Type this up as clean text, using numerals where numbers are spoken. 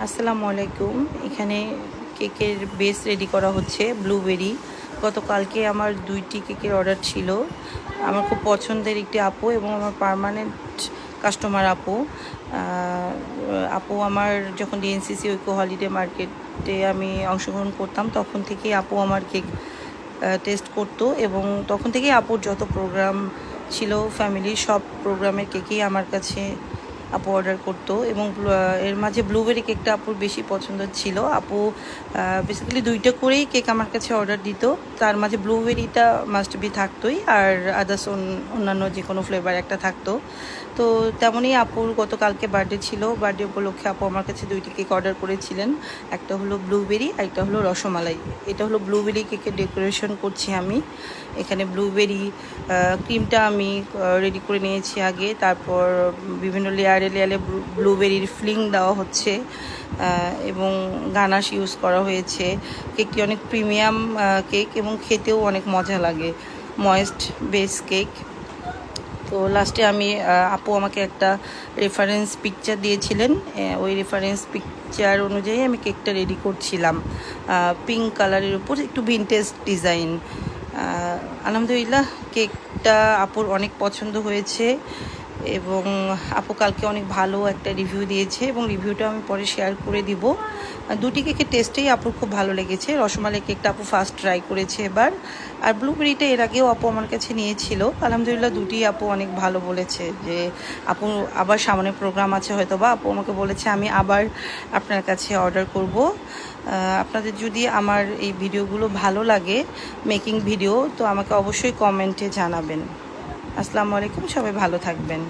আসসালামু আলাইকুম। এখানে কেকের বেস রেডি করা হচ্ছে ব্লুবেরি। গতকালকে আমার 2টি কেকের অর্ডার ছিল। আমার খুব পছন্দের একটি আপু এবং আমার পার্মানেন্ট কাস্টমার আপু। আপু আমার যখন ডিএনসিসি ঐক্য হলিডে মার্কেটে আমি অংশগ্রহণ করতাম তখন থেকেই আপু আমার কেক টেস্ট করতো এবং তখন থেকেই আপুর যত প্রোগ্রাম ছিল ফ্যামিলির সব প্রোগ্রামের কেকেই আমার কাছে আপু অর্ডার করতো এবং এর মাঝে ব্লুবেরি কেকটা আপুর বেশি পছন্দ ছিল। আপু বেসিক্যালি 2টা করেই কেক আমার কাছে অর্ডার দিত। তার মাঝে ব্লুবেরিটা মাস্ট বি থাকতোই, আর আদার্স অন্যান্য যে কোনো ফ্লেভার একটা থাকতো। তো তেমনই আপুর গতকালকে বার্থডে ছিল। বার্থডে উপলক্ষে আপু আমার কাছে 2টি কেক অর্ডার করেছিলেন। একটা হলো ব্লুবেরি আর একটা হলো রসমালাই। এটা হলো ব্লুবেরি কেকের ডেকোরেশন করছি আমি। এখানে ব্লুবেরি ক্রিমটা আমি রেডি করে নিয়েছি আগে, তারপর বিভিন্ন লেয়ারে লেয়ারে ব্লুবেরির ফিলিং দেওয়া হচ্ছে এবং গানাশ ইউজ করা হয়েছে। কেকটি অনেক প্রিমিয়াম কেক এবং খেতেও অনেক মজা লাগে, ময়েস্ট বেস কেক। তো লাস্টে আমি আপু আমাকে একটা রেফারেন্স পিকচার দিয়েছিলেন, ওই রেফারেন্স পিকচার অনুযায়ী আমি কেকটা রেডি করছিলাম। পিঙ্ক কালারের উপর একটু ভিনটেজ ডিজাইন। আলহামদুলিল্লাহ কেকটা আপুর অনেক পছন্দ হয়েছে এবং আপু কালকে অনেক ভালো একটা রিভিউ দিয়েছে এবং রিভিউটা আমি পরে শেয়ার করে দিব। 2টি কেকের টেস্টেই আপুর খুব ভালো লেগেছে। রসমালাই কেকটা আপু ফার্স্ট ট্রাই করেছে এবার, আর ব্লুবেরিটা এর আগেও আপু আমার কাছে নিয়েছিল। আলহামদুলিল্লাহ 2টি আপু অনেক ভালো বলেছে যে আপু আবার সামনে প্রোগ্রাম আছে হয়তো বা, আপু আমাকে বলেছে আমি আবার আপনার কাছে অর্ডার করব। আপনাদের যদি আমার এই ভিডিওগুলো ভালো লাগে, মেকিং ভিডিও, তো আমাকে অবশ্যই কমেন্টে জানাবেন। আসসালামু আলাইকুম, সবাই ভালো থাকবেন।